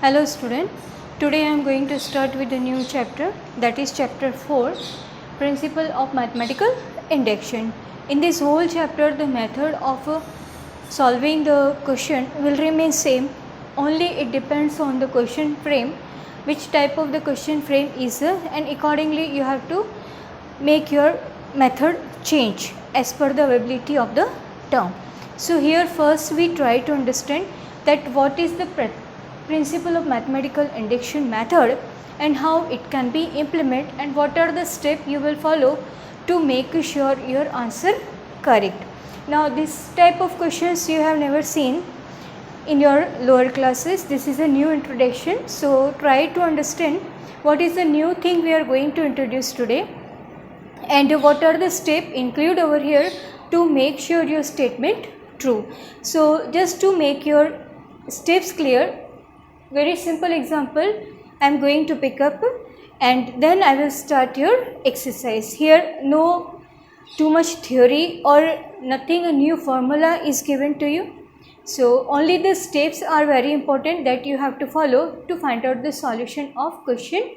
Hello student, today I am going to start with a new chapter, that is chapter 4, Principle of Mathematical Induction. In this whole chapter the method of solving the question will remain same, only it depends on the question frame, which type of the question frame is and accordingly you have to make your method change as per the availability of the term. So here first we try to understand that what is the principle of mathematical induction method and how it can be implemented and what are the steps you will follow to make sure your answer correct. Now this type of questions you have never seen in your lower classes. This is a new introduction, so try to understand what is the new thing we are going to introduce today and what are the steps included over here to make sure your statement true. So just to make your steps clear, very simple example I am going to pick up and then I will start your exercise. Here no too much theory or nothing a new formula is given to you. So only the steps are very important that you have to follow to find out the solution of question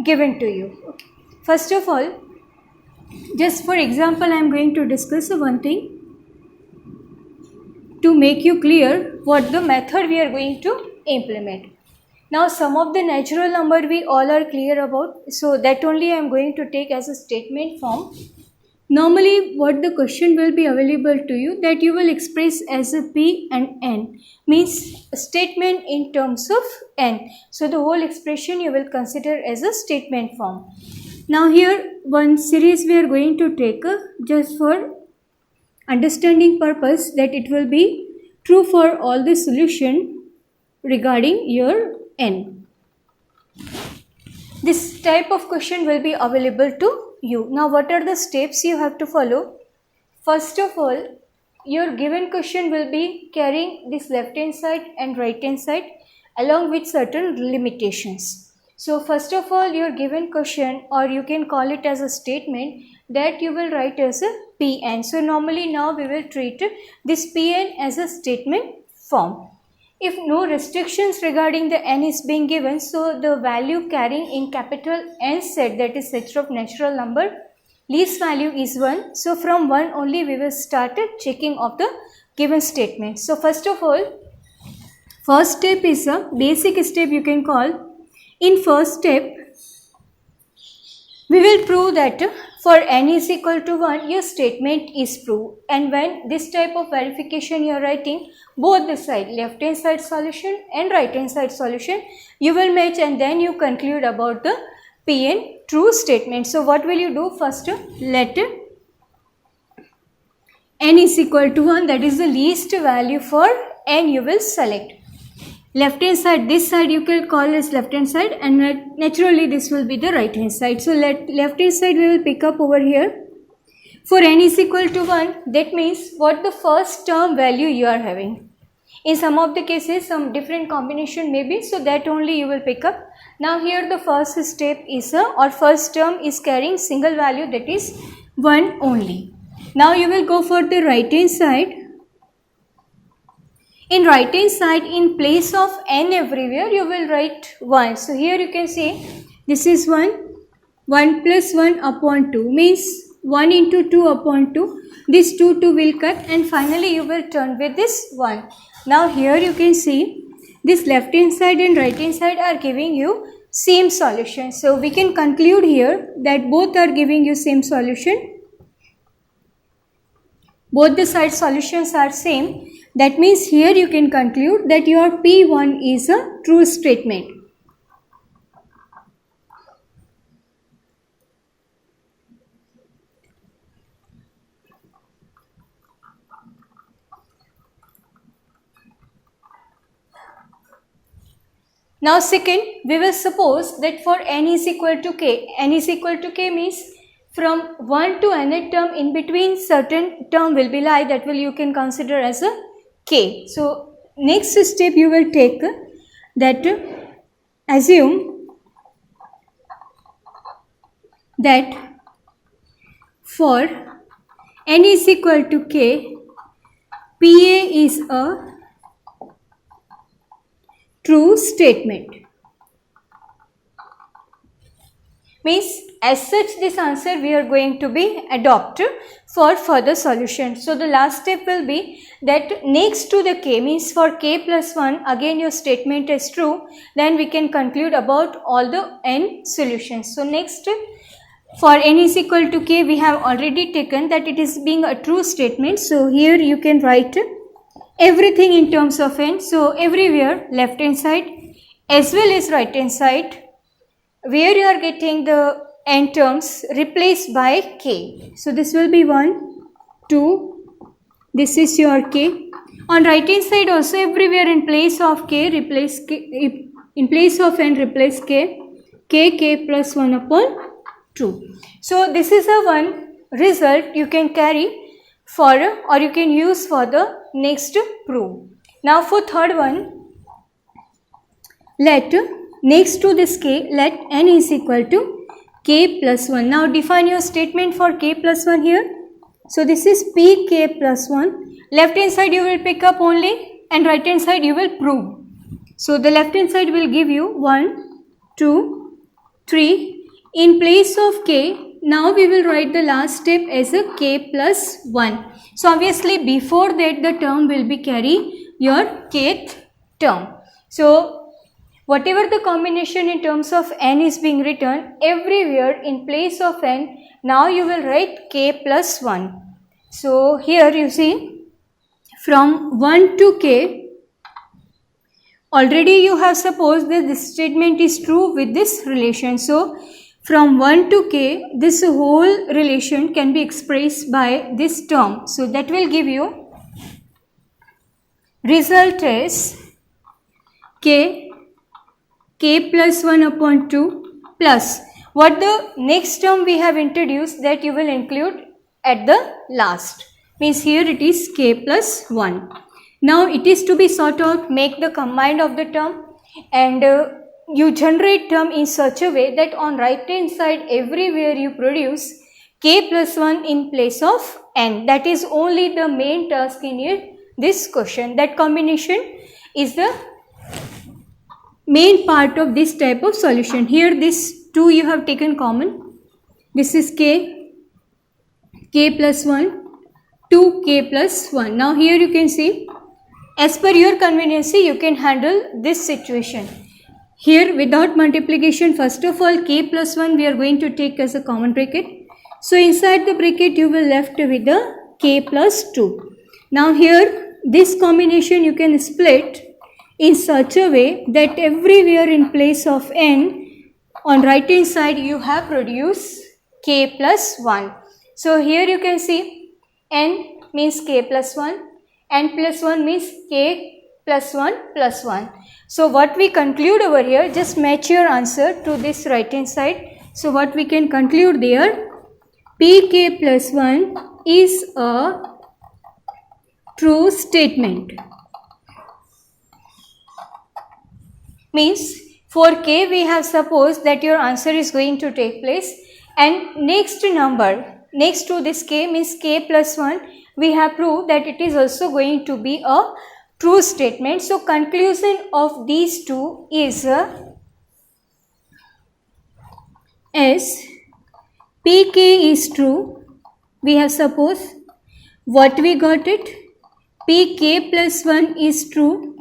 given to you. Okay. First of all, just for example I am going to discuss one thing to make you clear what the method we are going to implement. Now some of the natural number we all are clear about, so that only I am going to take as a statement form. Normally what the question will be available to you that you will express as a P and N, means a statement in terms of N. So the whole expression you will consider as a statement form. Now here one series we are going to take just for understanding purpose, that it will be true for all the solution regarding your N. This type of question will be available to you. Now what are the steps you have to follow? First of all, your given question will be carrying this left hand side and right hand side along with certain limitations. So first of all, your given question, or you can call it as a statement, that you will write as a Pn. So normally now we will treat this Pn as a statement form. If no restrictions regarding the n is being given, so the value carrying in capital N set, that is set of natural number, least value is 1. So from 1 only we will start checking of the given statement. So first of all, first step is a basic step you can call. In first step, we will prove that for n is equal to 1, your statement is proved. And when this type of verification you are writing, both the side, left hand side solution and right hand side solution, you will match and then you conclude about the Pn true statement. So what will you do? First, let n is equal to 1, that is the least value for n you will select. Left hand side, this side you can call as left hand side and naturally this will be the right hand side. So left hand side we will pick up over here. For n is equal to 1, that means what the first term value you are having. In some of the cases some different combination may be, so that only you will pick up. Now here the first step is or first term is carrying single value, that is 1 only. Now you will go for the right hand side. In right hand side, in place of n everywhere, you will write 1. So here you can see this is 1. 1 plus 1 upon 2 means 1 into 2 upon 2. This 2 will cut and finally you will turn with this 1. Now here you can see this left hand side and right hand side are giving you same solution. So we can conclude here that both are giving you same solution. Both the side solutions are same. That means here you can conclude that your P1 is a true statement. Now second, we will suppose that for n is equal to k. N is equal to k means from 1 to nth term in between certain term will be lie, that will you can consider as a k. So next step you will take that assume that for n is equal to k, Pa is a true statement. Means as such this answer we are going to be adopt for further solution. So the last step will be that next to the k, means for k plus 1 again your statement is true, then we can conclude about all the n solutions. So next, for n is equal to k, we have already taken that it is being a true statement. So here you can write everything in terms of n. So everywhere left hand side as well as right hand side, where you are getting the n terms, replaced by k. So this will be 1, 2, this is your k. On right hand side also everywhere in place of k replace k, in place of n replace k, k plus 1 upon 2. So this is a one result you can carry for or you can use for the next proof. Now for third one, let next to this k, let n is equal to k plus 1. Now define your statement for k plus 1 here. So this is pk plus 1. Left hand side you will pick up only and right hand side you will prove. So the left hand side will give you 1, 2, 3. In place of k, now we will write the last step as a k plus 1. So obviously before that the term will be carry your kth term. So whatever the combination in terms of n is being written, everywhere in place of n, now you will write k plus 1. So here you see from 1 to k, already you have supposed that this statement is true with this relation. So from 1 to k, this whole relation can be expressed by this term. So that will give you result as k plus 1 upon 2 plus what the next term we have introduced, that you will include at the last. Means here it is k plus 1. Now it is to be sought out, make the combined of the term, and you generate term in such a way that on right hand side everywhere you produce k plus 1 in place of n. That is only the main task in this question. That combination is the main part of this type of solution. Here this 2 you have taken common. This is k plus 1, 2k plus 1. Now here you can see, as per your conveniency you can handle this situation. Here without multiplication, first of all k plus 1 we are going to take as a common bracket. So inside the bracket you will left with the k plus 2. Now here this combination you can split in such a way that everywhere in place of n, on right hand side you have produced k plus 1. So here you can see n means k plus 1, n plus 1 means k plus 1 plus 1. So what we conclude over here, just match your answer to this right hand side. So what we can conclude there, pk plus 1 is a true statement. Means for k we have supposed that your answer is going to take place, and next number next to this k means k plus 1, we have proved that it is also going to be a true statement. So conclusion of these two is as pk is true. We have supposed what we got it, pk plus 1 is true.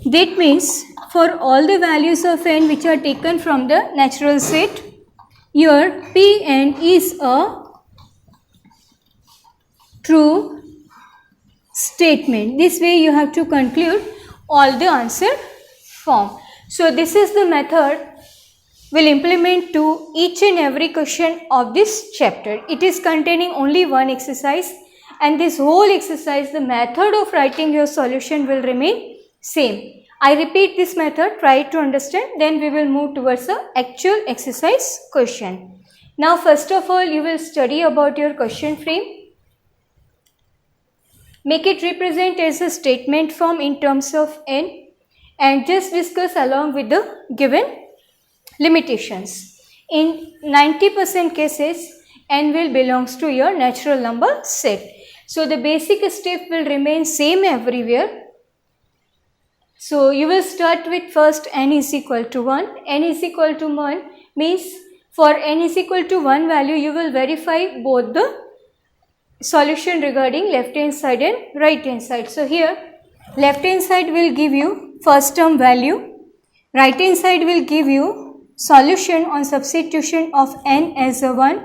That means for all the values of n which are taken from the natural set, your Pn is a true statement. This way you have to conclude all the answer form. So this is the method we'll implement to each and every question of this chapter. It is containing only one exercise, and this whole exercise, the method of writing your solution will remain same. I repeat this method, try to understand, then we will move towards the actual exercise question. Now first of all you will study about your question frame. Make it represent as a statement form in terms of n, and just discuss along with the given limitations. In 90% cases n will belongs to your natural number set. So the basic step will remain same everywhere. So you will start with first n is equal to 1. N is equal to 1 means for n is equal to 1 value you will verify both the solution regarding left hand side and right hand side. So here left hand side will give you first term value, right hand side will give you solution on substitution of n as a 1.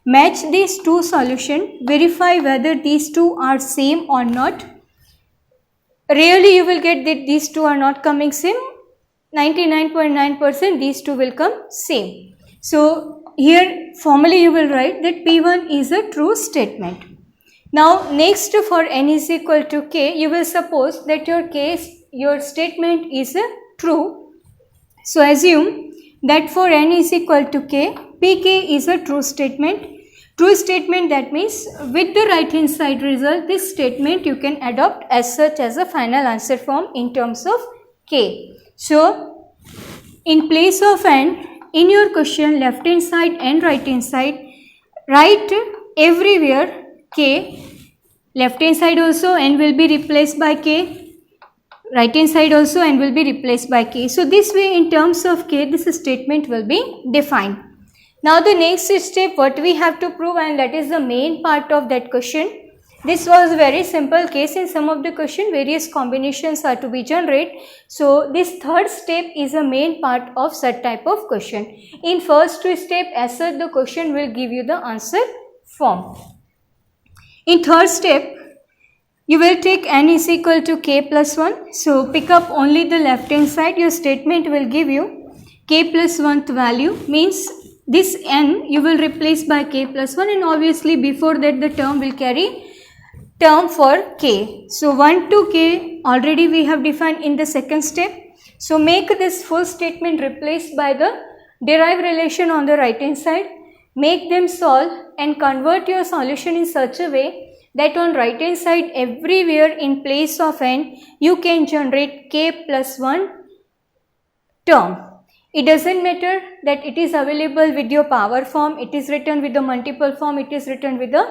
Match these two solution, verify whether these two are same or not. Really you will get that these two are not coming same. 99.9% these two will come same. So here formally you will write that P1 is a true statement. Now next for n is equal to k, you will suppose that your statement is a true. So assume that for n is equal to k, pk is a true statement. True statement, that means with the right hand side result, this statement you can adopt as such as a final answer form in terms of k. So in place of n, in your question left hand side and right hand side, write everywhere k. Left hand side also n will be replaced by k, right hand side also n will be replaced by k. So this way in terms of k this statement will be defined. Now the next step what we have to prove, and that is the main part of that question. This was a very simple case. In some of the question various combinations are to be generated. So this third step is a main part of such type of question. In first two step as such the question will give you the answer form. In third step you will take n is equal to k plus 1. So pick up only the left hand side. Your statement will give you k plus 1th value, means this n you will replace by k plus 1, and obviously before that the term will carry term for k. So 1 to k already we have defined in the second step. So make this full statement replaced by the derived relation on the right hand side. Make them solve and convert your solution in such a way that on right hand side everywhere in place of n you can generate k plus 1 term. It doesn't matter that it is available with your power form, it is written with the multiple form, it is written with the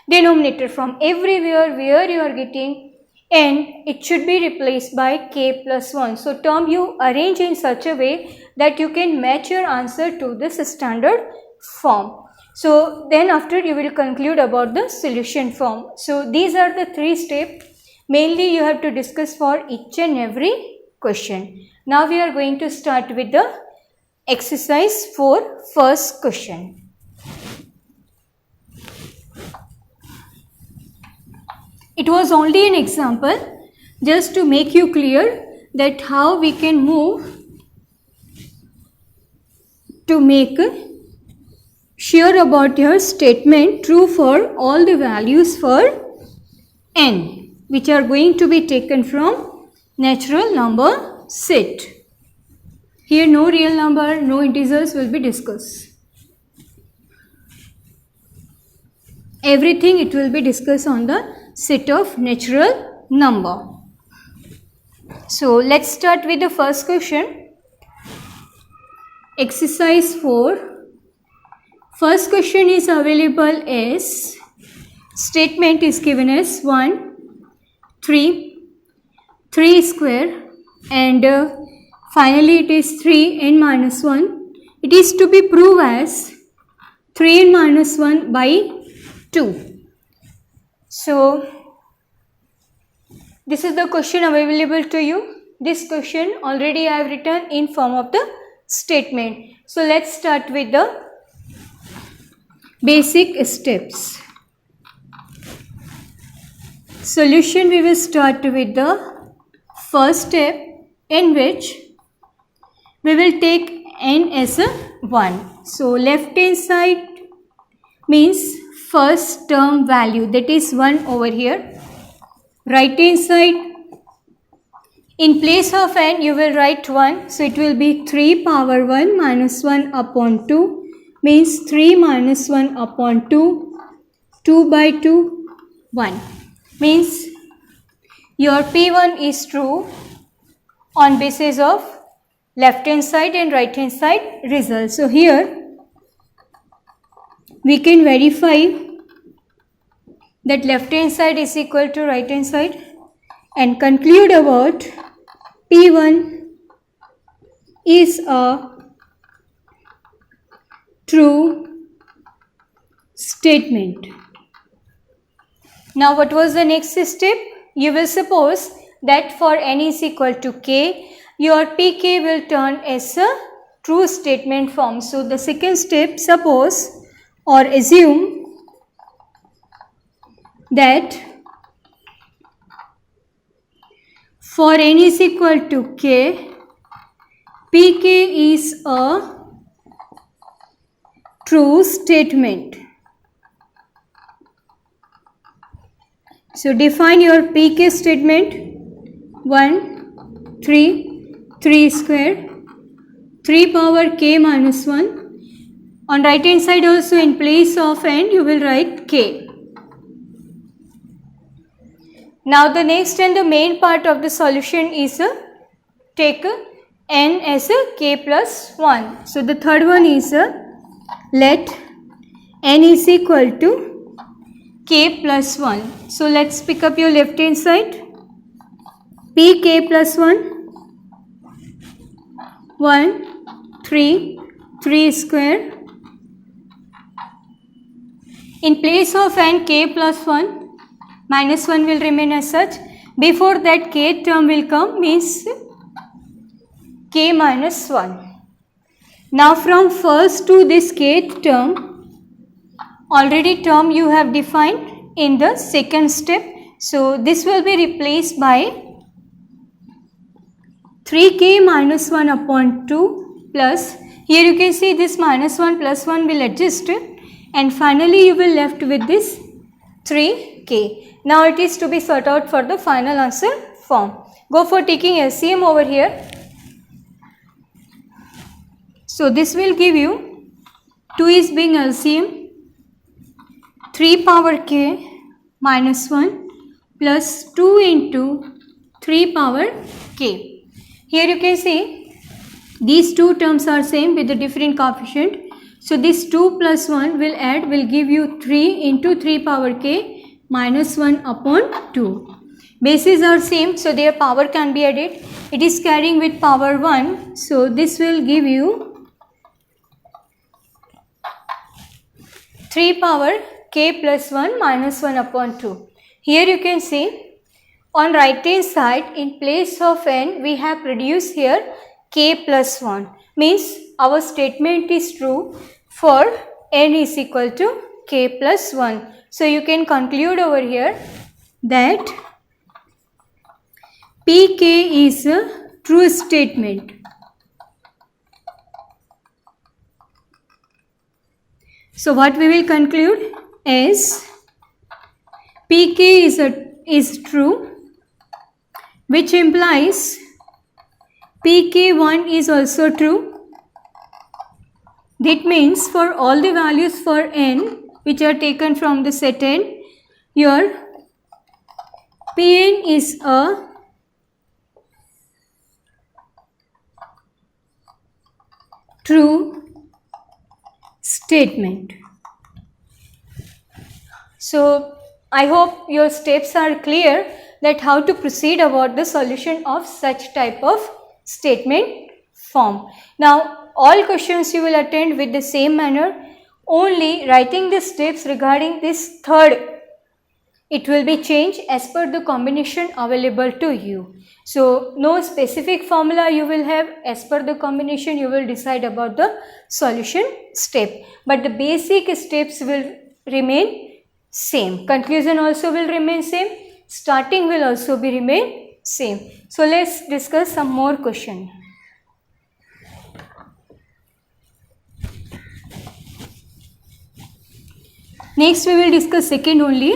denominator form. Everywhere where you are getting n, it should be replaced by k plus 1. So term you arrange in such a way that you can match your answer to this standard form. So then after you will conclude about the solution form. So these are the three steps mainly you have to discuss for each and every question. Now we are going to start with the exercise 4, first question. It was only an example just to make you clear that how we can move to make sure about your statement true for all the values for n, which are going to be taken from natural number set. Here no real number, no integers will be discussed. Everything it will be discussed on the set of natural number. So let's start with the first question. Exercise 4. First question is available as statement is given as 1, 3, 3 square, and finally it is 3n minus 1. It is to be proved as 3n minus 1 by 2. So this is the question available to you. This question already I have written in form of the statement. So let's start with the basic steps. Solution, we will start with the first step in which we will take n as a 1. So left hand side means first term value, that is 1 over here. Right hand side, in place of n you will write 1, so it will be 3 power 1 minus 1 upon 2, means 3 minus 1 upon 2, 2 by 2, 1, means your P1 is true on basis of left hand side and right hand side result. So here we can verify that left hand side is equal to right hand side and conclude about P1 is a true statement. Now what was the next step? You will suppose that for n is equal to k, your pk will turn as a true statement form. So the second step, suppose or assume that for n is equal to k, pk is a true statement. So define your pk statement. 1, 3 square, 3 power k minus 1. On right hand side also, in place of n you will write k. Now the next and the main part of the solution is take n as a k plus 1. So the third one is let n is equal to k plus 1. So let's pick up your left hand side. Pk plus 1, 3 square. In place of n, k plus 1, minus 1 will remain as such. Before that k term will come, means k minus 1. Now from first to this kth term, already term you have defined in the second step. So this will be replaced by 3k minus 1 upon 2 plus, here you can see this minus 1 plus 1 will adjust, and finally you will left with this 3k. Now it is to be sorted out for the final answer form. Go for taking LCM over here. So this will give you 2 is being LCM. 3 power k minus 1 plus 2 into 3 power k. Here you can see these two terms are same with the different coefficient. So this 2 plus 1 will add, will give you 3 into 3 power k minus 1 upon 2. Bases are same, so their power can be added. It is carrying with power 1. So this will give you 3 power k plus 1 minus 1 upon 2. Here you can see on right hand side, in place of n we have produced here k plus 1, means our statement is true for n is equal to k plus 1. So you can conclude over here that pk is a true statement. So what we will conclude is pk is true, which implies pk1 is also true. That means for all the values for n which are taken from the set n, your pn is a true statement. So I hope your steps are clear that how to proceed about the solution of such type of statement form. Now all questions you will attend with the same manner, only writing the steps regarding this third, it will be changed as per the combination available to you. So no specific formula you will have, as per the combination you will decide about the solution step, but the basic steps will remain same. Conclusion also will remain same. Starting will also be remain same. So let's discuss some more question. Next we will discuss second only,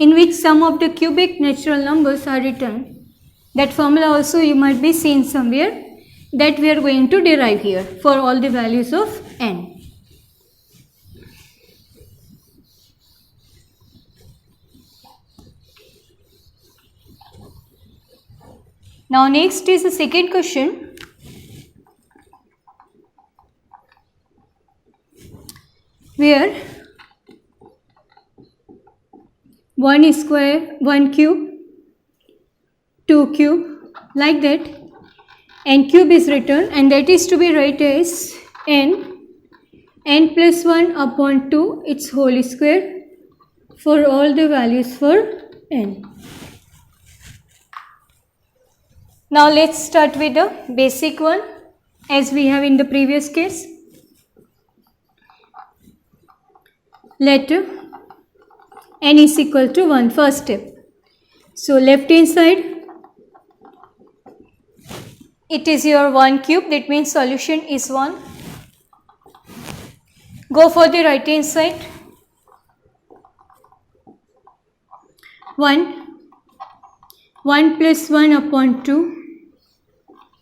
in which sum of the cubic natural numbers are written. That formula also you might be seen somewhere, that we are going to derive here for all the values of n. Now next is the second question. Where 1 square, 1 cube 2 cube, like that. N cube is written, and that is to be written as n plus 1 upon 2 its whole square for all the values for n. Now let's start with the basic one as we have in the previous case. Let n is equal to 1, first step. So left hand side, it is your 1 cube, that means solution is 1. Go for the right hand side. 1 plus 1 upon 2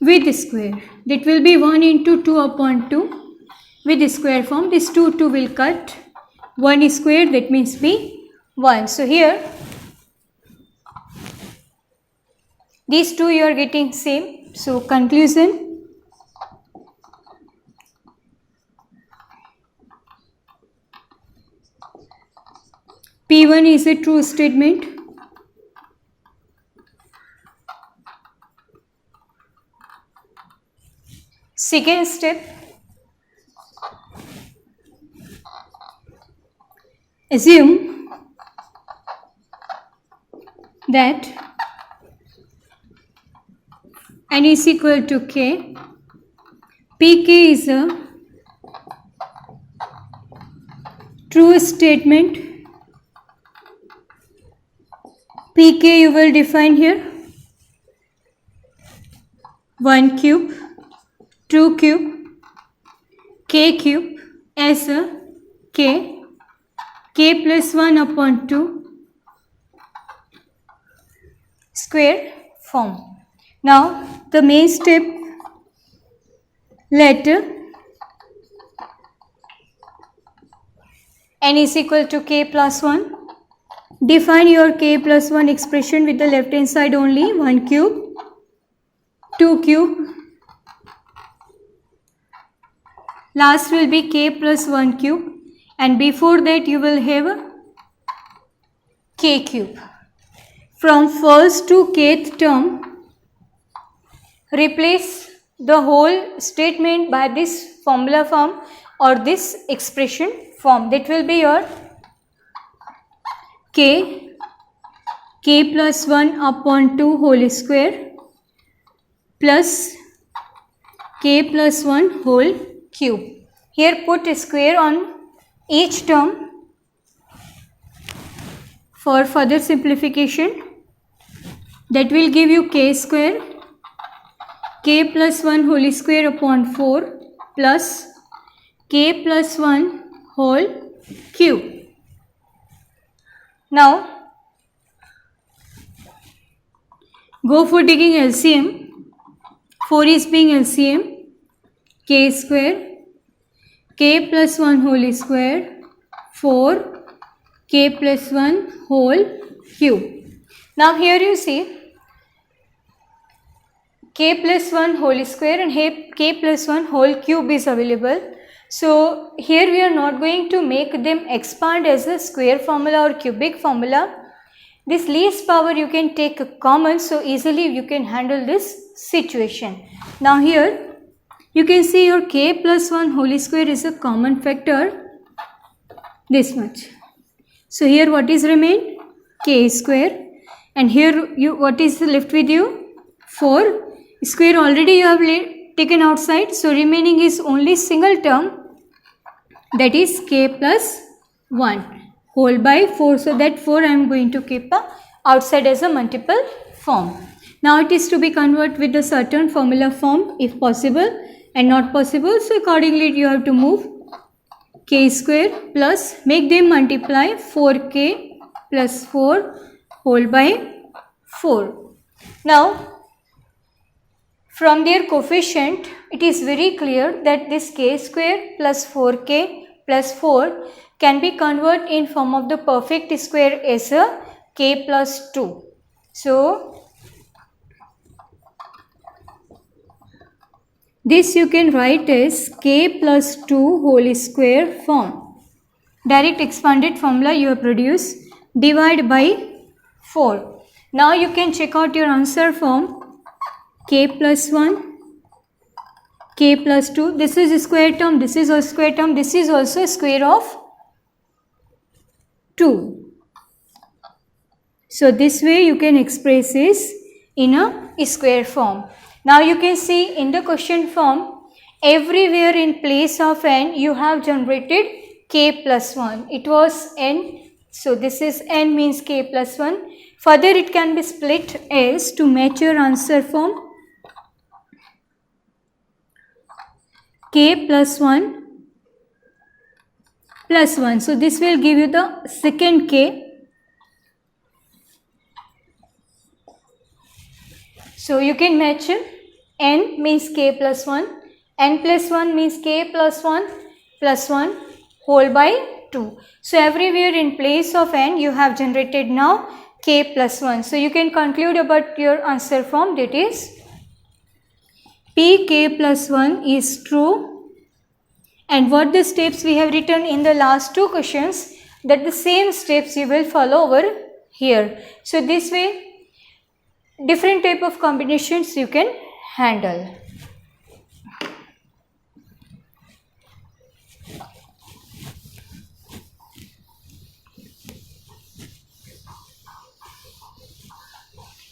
with square. That will be 1 into 2 upon 2 with square form. This 2 will cut. 1 square, that means be 1. So here these two you are getting same. So conclusion, P1 is a true statement. Second step, assume that n is equal to k. Pk is a true statement. Pk you will define here 1 cube, 2 cube, k cube as a k plus 1 upon 2 square form. Now the main step, let n is equal to k plus 1. Define your k plus 1 expression with the left hand side only. 1 cube, 2 cube, last will be k plus 1 cube, and before that you will have k cube. From first to kth term, replace the whole statement by this formula form or this expression form. That will be your k plus 1 upon 2 whole square plus k plus 1 whole cube. Here put a square on each term for further simplification. That will give you k square, k plus 1 whole square upon 4 plus k plus 1 whole cube. Now go for taking LCM. 4 is being LCM. K square, k plus 1 whole square, 4 k plus 1 whole cube. Now here you see k plus 1 whole square and k plus 1 whole cube is available. So here we are not going to make them expand as a square formula or cubic formula. This least power you can take common, so easily you can handle this situation. Now here you can see your k plus 1 whole square is a common factor, this much. So here what is remain? K square, and here what is left with you? 4 square already you have taken outside, so remaining is only single term, that is k plus 1 whole by 4. So that 4 I am going to keep outside as a multiple form. Now it is to be converted with a certain formula form if possible, and not possible, so accordingly you have to move k square plus, make them multiply, 4k plus 4 whole by 4. Now from their coefficient, it is very clear that this k square plus 4k plus 4 can be converted in form of the perfect square as a k plus 2. So this you can write as k plus 2 whole square form. Direct expanded formula you have produced, divide by 4. Now you can check out your answer from k plus 1, k plus 2. This is a square term, this is a square term, this is also a square of 2. So this way you can express this in a square form. Now you can see in the question form, everywhere in place of n you have generated k plus 1. It was n, so this is n means k plus 1. Further it can be split as to match your answer form k plus 1 plus 1. So this will give you the second k. So you can match n means k plus 1, n plus 1 means k plus 1 whole by 2. So everywhere in place of n you have generated now k plus 1. So you can conclude about your answer form, that is pk plus 1 is true. And what the steps we have written in the last two questions, that the same steps you will follow over here. So this way different type of combinations you can handle.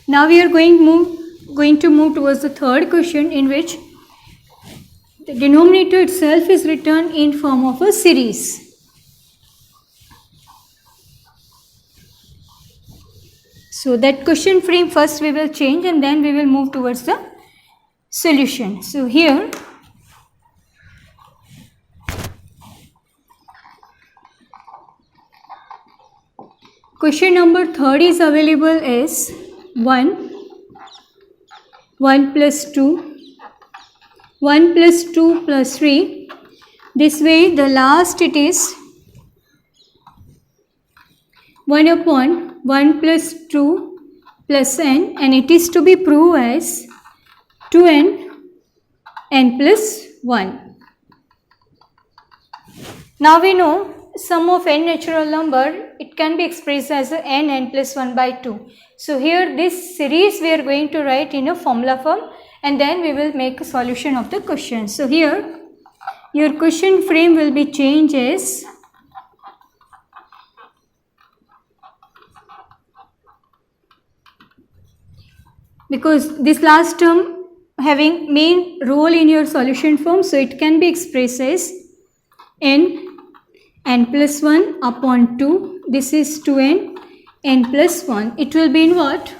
Now we are going to move towards the third question, in which the denominator itself is written in form of a series. So that question frame first we will change and then we will move towards the solution. So here question number 3 is available as 1 plus 2, 1 plus 2 plus 3. This way the last it is 1 upon 1 plus 2 plus n, and it is to be proved as 2n n plus 1. Now we know sum of n natural number, it can be expressed as n plus 1 by 2. So here this series we are going to write in a formula form and then we will make a solution of the question. So here your question frame will be changed as because this last term having main role in your solution form, so it can be expressed as n plus 1 upon 2. This is 2n n plus 1. It will be in what?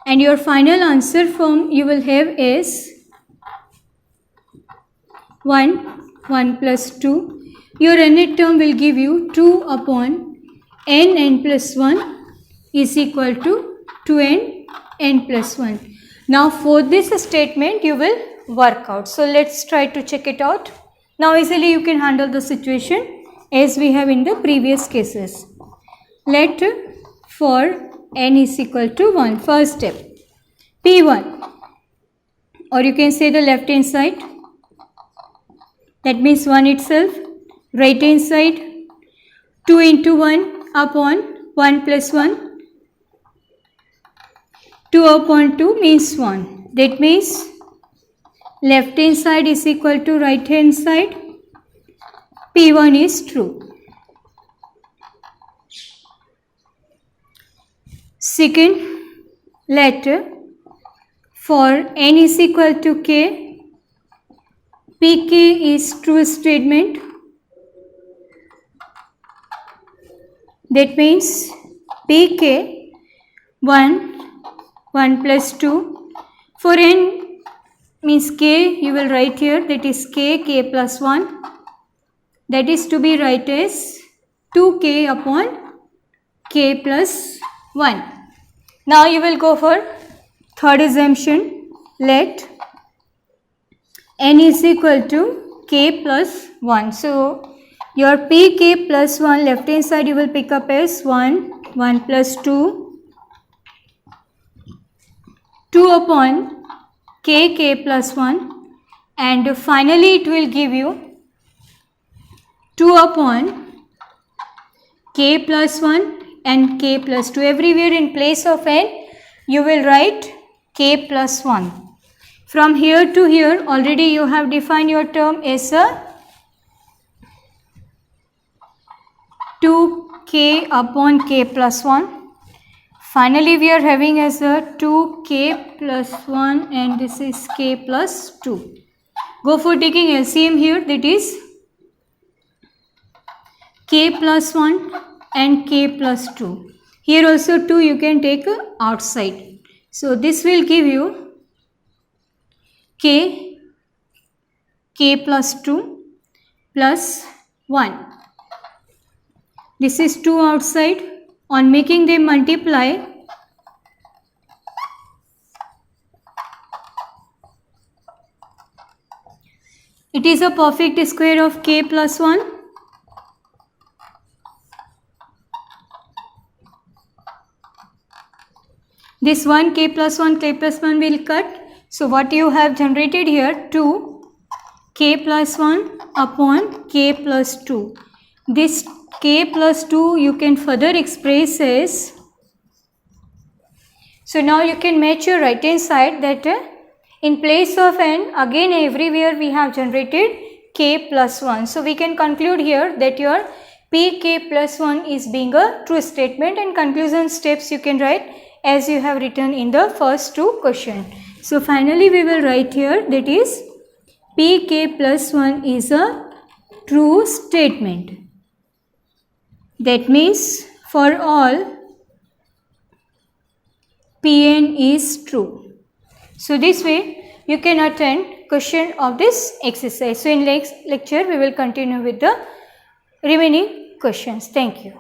And your final answer form you will have is 1 plus 2. Your nth term will give you 2 upon n plus 1 is equal to 2n n plus 1. Now for this statement you will work out. So let's try to check it out. Now easily you can handle the situation as we have in the previous cases. Let for n is equal to 1, first step P1, or you can say the left hand side, that means 1 itself, right hand side 2 into 1 upon 1 plus 1, 2 upon 2 means 1, that means left hand side is equal to right hand side, P1 is true. Second, let for n is equal to k, pk is true statement, that means pk 1 plus 2. For n means k you will write here, that is k plus 1, that is to be write as 2k upon k plus 1. Now you will go for third assumption, let n is equal to k plus 1. So your pk plus 1 left hand side you will pick up as 1 plus 2, 2 upon k plus 1, and finally it will give you 2 upon k plus 1 and k plus 2. Everywhere in place of n, you will write k plus 1. From here to here, already you have defined your term as a 2k upon k plus 1. Finally, we are having as a 2k plus 1 and this is k plus 2. Go for taking LCM here, that is k plus 1 and k plus 2. Here also 2 you can take outside. So this will give you k plus 2 plus 1. This is 2 outside. On making them multiply, it is a perfect square of k plus 1. This 1 k plus 1 will cut. So what you have generated here, 2 k plus 1 upon k plus 2. This k plus 2 you can further express as, so now you can match your right hand side that in place of n, again everywhere we have generated k plus 1. So we can conclude here that your pk plus 1 is being a true statement, and conclusion steps you can write as you have written in the first two questions. So finally we will write here that is pk plus 1 is a true statement. That means for all Pn is true. So this way you can attend question of this exercise. So in next lecture we will continue with the remaining questions. Thank you.